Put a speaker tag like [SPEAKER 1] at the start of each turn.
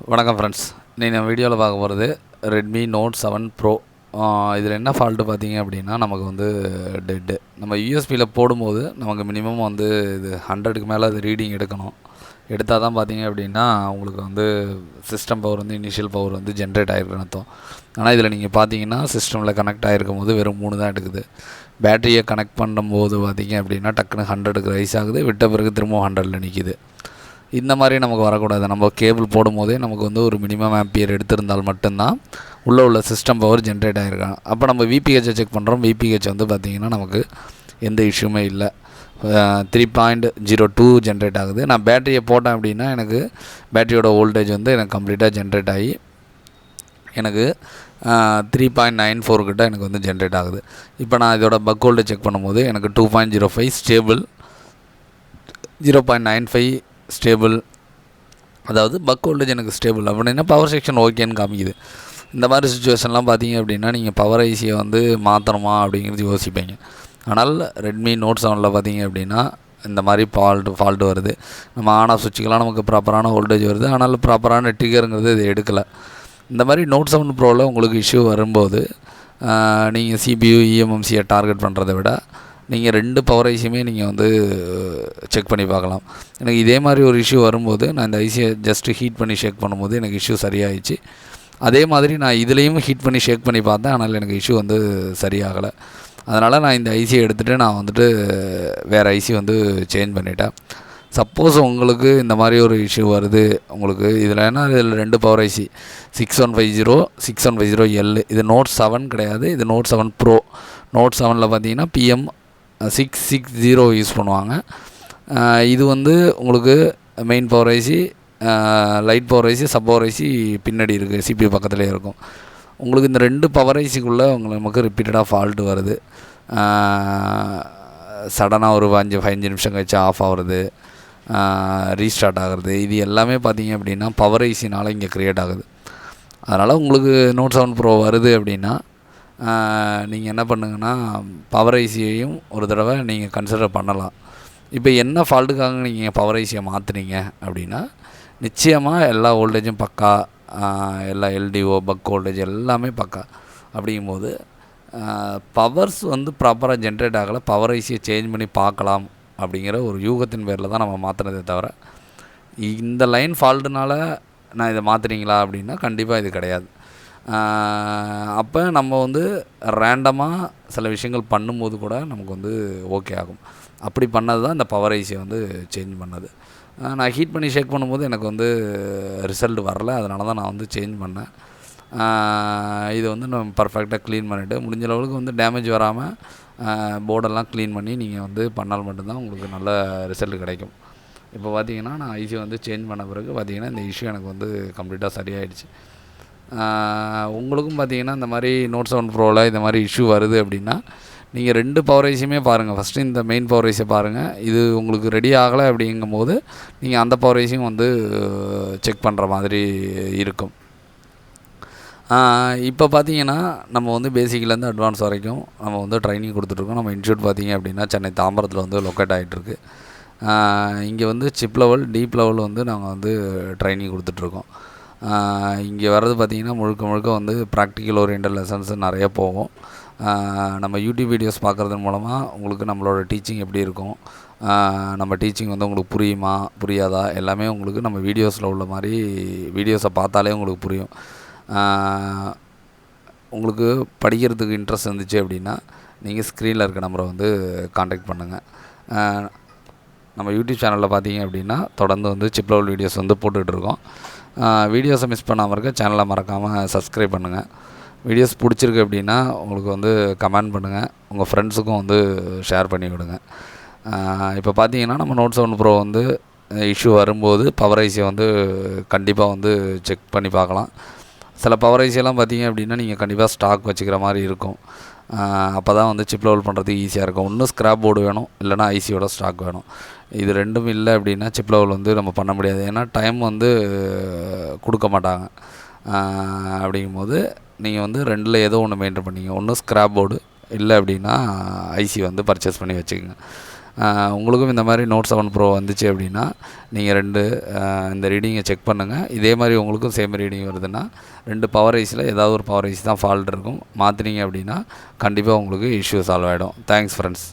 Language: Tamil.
[SPEAKER 1] வணக்கம் ஃப்ரெண்ட்ஸ். இன்றைக்கி நம்ம வீடியோவில் பார்க்க போகிறது ரெட்மி நோட் 7 ப்ரோ. இதில் என்ன ஃபால்ட்டு பார்த்தீங்க அப்படின்னா, நமக்கு வந்து டெட்டு. நம்ம யூஎஸ்பியில் போடும்போது நமக்கு மினிமம் வந்து இது 100க்கு மேலே அது ரீடிங் எடுக்கணும். எடுத்தால் தான் பார்த்தீங்க அப்படின்னா உங்களுக்கு வந்து சிஸ்டம் பவர் வந்து இனிஷியல் பவர் வந்து ஜென்ரேட் ஆகிருக்குன்னு அர்த்தம். ஆனால் இதில் நீங்கள் பார்த்தீங்கன்னா சிஸ்டமில் கனெக்ட் ஆகிருக்கும் போது வெறும் 3 தான் எடுக்குது. பேட்டரியை கனெக்ட் பண்ணும்போது பார்த்தீங்க அப்படின்னா டக்குன்னு 100க்கு ரைஸ் ஆகுது, விட்ட பிறகு திரும்பவும் 100ல் நிற்கிது. இந்த மாதிரி நமக்கு வரக்கூடாது. நம்ம கேபிள் போடும்போதே நமக்கு வந்து ஒரு மினிமம் ஆம்பியர் எடுத்திருந்தால் மட்டும்தான் உள்ள சிஸ்டம் பவர் ஜென்ரேட் ஆகிருக்காங்க. அப்போ நம்ம விபிஹெச்சை செக் பண்ணுறோம். விபிஹெச் வந்து பார்த்திங்கன்னா நமக்கு எந்த இஷ்யூமே இல்லை. 3.02 ஜென்ரேட் ஆகுது. நான் பேட்டரியை போட்டேன் அப்படின்னா எனக்கு பேட்டரியோட வோல்டேஜ் வந்து எனக்கு கம்ப்ளீட்டாக ஜென்ரேட் ஆகி எனக்கு 3.94 கிட்ட எனக்கு வந்து ஜென்ரேட் ஆகுது. இப்போ நான் இதோட பக் வோல்டேஜ் செக் பண்ணும்போது எனக்கு 2.05 ஸ்டேபிள், 0.95 ஸ்டேபிள், அதாவது பக் வோல்டேஜ் எனக்கு ஸ்டேபிள் அப்படின்னா பவர் செக்ஷன் ஓகேன்னு காமிக்குது. இந்த மாதிரி சுச்சுவேஷன்லாம் பார்த்தீங்க அப்படின்னா நீங்கள் பவர் ஐசியை வந்து மாற்றணுமா அப்படிங்கிறது யோசிப்பீங்க. ஆனால் ரெட்மி நோட் 7ல் பார்த்தீங்க அப்படின்னா இந்த மாதிரி ஃபால்ட்டு வருது. நம்ம ஆன் ஆஃப் சுவிட்சுக்கெலாம் நமக்கு ப்ராப்பரான வோல்டேஜ் வருது, ஆனால் ப்ராப்பரான ட்ரிகருங்கிறது இது எடுக்கலை. இந்த மாதிரி நோட் 7 ப்ரோவில் உங்களுக்கு இஷ்யூ வரும்போது நீங்கள் சிபியு இஎம்எம்சியை டார்கெட் பண்ணுறதை விட நீங்கள் 2 பவர் ஐசியுமே நீங்கள் வந்து செக் பண்ணி பார்க்கலாம். எனக்கு இதே மாதிரி ஒரு இஷ்யூ வரும்போது நான் இந்த ஐசியை ஜஸ்ட்டு ஹீட் பண்ணி ஷேக் பண்ணும்போது எனக்கு இஷ்யூ சரியாயிடுச்சு. அதே மாதிரி நான் இதுலேயும் ஹீட் பண்ணி ஷேக் பண்ணி பார்த்தேன், ஆனால் எனக்கு இஷ்யூ வந்து சரியாகலை. அதனால் நான் இந்த ஐசியை எடுத்துகிட்டு நான் வந்துட்டு வேறு ஐசி வந்து சேஞ்ச் பண்ணிட்டேன். சப்போஸ் உங்களுக்கு இந்த மாதிரி ஒரு இஷ்யூ வருது உங்களுக்கு இதில் இதில் 2 பவர் ஐசி 6150 6150L. இது நோட் 7 கிடையாது, இது நோட் 7 ப்ரோ. நோட் 7ல் பார்த்தீங்கன்னா PM660 யூஸ் பண்ணுவாங்க. இது வந்து உங்களுக்கு main power IC, light power IC, sub power IC பின்னாடி இருக்குது, சிபியூ பக்கத்துலேயே இருக்கும். உங்களுக்கு இந்த 2 பவர் ஐசிக்குள்ளே நமக்கு ரிப்பீட்டடாக ஃபால்ட்டு வருது. சடனாக ஒரு 5 நிமிஷம் கழிச்சு ஆஃப் ஆகுறது, ரீஸ்டார்ட் ஆகிறது, இது எல்லாமே பார்த்தீங்க அப்படின்னா பவர் ஐசினால் இங்கே க்ரியேட் ஆகுது. அதனால் உங்களுக்கு நோட் 7 ப்ரோ வருது அப்படின்னா நீங்கள் என்ன பண்ணுங்கன்னா பவர் ஐசியையும் ஒரு தடவை நீங்கள் கன்சிடர் பண்ணலாம். இப்போ என்ன ஃபால்ட்டுக்காக நீங்கள் பவர் ஐசியை மாற்றுனீங்க அப்படின்னா நிச்சயமாக எல்லா வோல்டேஜும் பக்கா, எல்லா எல்டிஓ பக் வோல்டேஜ் எல்லாமே பக்கா. அப்படிங்கும்போது பவர்ஸ் வந்து ப்ராப்பராக ஜென்ரேட் ஆகலை, பவர் ஐசியை சேஞ்ச் பண்ணி பார்க்கலாம் அப்படிங்கிற ஒரு யூகத்தின் பேரில் தான் நம்ம மாற்றினதே தவிர இந்த லைன் ஃபால்ட்டுனால நான் இதை மாற்றுறீங்களா அப்படின்னா கண்டிப்பாக இது கிடையாது. அப்போ நம்ம வந்து ரேண்டமாக சில விஷயங்கள் பண்ணும்போது கூட நமக்கு வந்து ஓகே ஆகும். அப்படி பண்ணது தான் இந்த பவர் ஐசியை வந்து சேஞ்ச் பண்ணது. நான் ஹீட் பண்ணி ஷேக் பண்ணும்போது எனக்கு வந்து ரிசல்ட் வரலை, அதனால தான் நான் வந்து சேஞ்ச் பண்ணேன். இது வந்து நம்ம பர்ஃபெக்டாக க்ளீன் பண்ணிவிட்டு முடிஞ்ச அளவுக்கு வந்து டேமேஜ் வராமல் போர்டெல்லாம் க்ளீன் பண்ணி நீங்கள் வந்து பண்ணால் மட்டும்தான் உங்களுக்கு நல்ல ரிசல்ட் கிடைக்கும். இப்போ பார்த்தீங்கன்னா நான் ஐசி வந்து சேஞ்ச் பண்ண பிறகு பார்த்தீங்கன்னா இந்த இஷ்யூ எனக்கு வந்து கம்ப்ளீட்டாக சரியாயிடுச்சு. உங்களுக்கும் பார்த்தீங்கன்னா இந்த மாதிரி நோட் 7 ப்ரோவில் இந்த மாதிரி இஷ்யூ வருது அப்படின்னா நீங்கள் 2 பவர் ஐசியுமே பாருங்கள். ஃபஸ்ட்டு இந்த மெயின் பவர் ஐசியை பாருங்கள். இது உங்களுக்கு ரெடி ஆகலை அப்படிங்கும்போது நீங்கள் அந்த பவர் ஐசியும் வந்து செக் பண்ணுற மாதிரி இருக்கும். இப்போ பார்த்தீங்கன்னா நம்ம வந்து பேசிக்லேருந்து அட்வான்ஸ் வரைக்கும் நம்ம வந்து ட்ரைனிங் கொடுத்துட்ருக்கோம். நம்ம இன்ஸ்டியூட் பார்த்தீங்க அப்படின்னா சென்னை தாம்பரத்தில் வந்து லொக்கேட் ஆகிட்டுருக்கு. இங்கே வந்து சிப் லெவல், டீப் லெவல் வந்து நாங்கள் வந்து ட்ரைனிங் கொடுத்துட்ருக்கோம். இங்கே வர்றது பார்த்திங்கன்னா முழுக்க வந்து ப்ராக்டிக்கல் ஓரியன்டட் லெசன்ஸ் நிறைய போகும். நம்ம யூடியூப் வீடியோஸ் பார்க்குறதன் மூலமாக உங்களுக்கு நம்மளோட டீச்சிங் எப்படி இருக்கும், நம்ம டீச்சிங் வந்து உங்களுக்கு புரியுமா புரியாதா எல்லாமே உங்களுக்கு நம்ம வீடியோஸில் உள்ள மாதிரி வீடியோஸை பார்த்தாலே உங்களுக்கு புரியும். உங்களுக்கு படிக்கிறதுக்கு இன்ட்ரெஸ்ட் இருந்துச்சு அப்படின்னா நீங்கள் ஸ்க்ரீனில் இருக்க நம்பரை வந்து காண்டாக்ட் பண்ணுங்கள். நம்ம யூடியூப் சேனலில் பார்த்தீங்க அப்படின்னா தொடர்ந்து வந்து சிப் லெவல் வீடியோஸ் வந்து போட்டுட்ருக்கோம். வீடியோஸை மிஸ் பண்ணாமல் இருக்க சேனலை மறக்காமல் சப்ஸ்கிரைப் பண்ணுங்கள். வீடியோஸ் பிடிச்சிருக்கு அப்படின்னா உங்களுக்கு வந்து கமெண்ட் பண்ணுங்கள், உங்கள் ஃப்ரெண்ட்ஸுக்கும் வந்து ஷேர் பண்ணி விடுங்க. இப்போ பார்த்தீங்கன்னா நம்ம நோட் 7 ப்ரோ வந்து இஷ்யூ வரும்போது பவர் ஐசியை வந்து கண்டிப்பாக வந்து செக் பண்ணி பார்க்கலாம். சில பவர் ஐசியெல்லாம் பார்த்தீங்க அப்படின்னா நீங்கள் கண்டிப்பாக ஸ்டாக் வச்சுக்கிற மாதிரி இருக்கும். அப்போ தான் வந்து சிப் லெவல் பண்ணுறதுக்கு ஈஸியாக இருக்கும். ஒன்று ஸ்க்ராப் போர்டு வேணும், இல்லைனா ஐசியோட ஸ்டாக் வேணும். இது ரெண்டும் இல்லை அப்படின்னா சிப் லெவல் வந்து நம்ம பண்ண முடியாது. ஏன்னா டைம் வந்து கொடுக்க மாட்டாங்க. அப்படிங்கும்போது நீங்கள் வந்து 2ல் ஏதோ ஒன்று மெயின்டைன் பண்ணிங்க. ஒன்று ஸ்க்ராப் போர்டு, இல்லை அப்படின்னா ஐசி வந்து பர்ச்சேஸ் பண்ணி வச்சுக்கோங்க. உங்களுக்கும் இந்த மாதிரி Note 7 Pro வந்துச்சு அப்படின்னா நீங்கள் இந்த ரீடிங்கை செக் பண்ணுங்கள். இதே மாதிரி உங்களுக்கும் சேம் ரீடிங் வருதுன்னா 2 பவர் ஐஸில் ஏதாவது ஒரு பவர் ஐஸ் தான் ஃபால்ட் இருக்கும். மாற்றினீங்க அப்படின்னா கண்டிப்பாக உங்களுக்கு இஷ்யூ சால்வ் ஆகிடும். Thanks friends.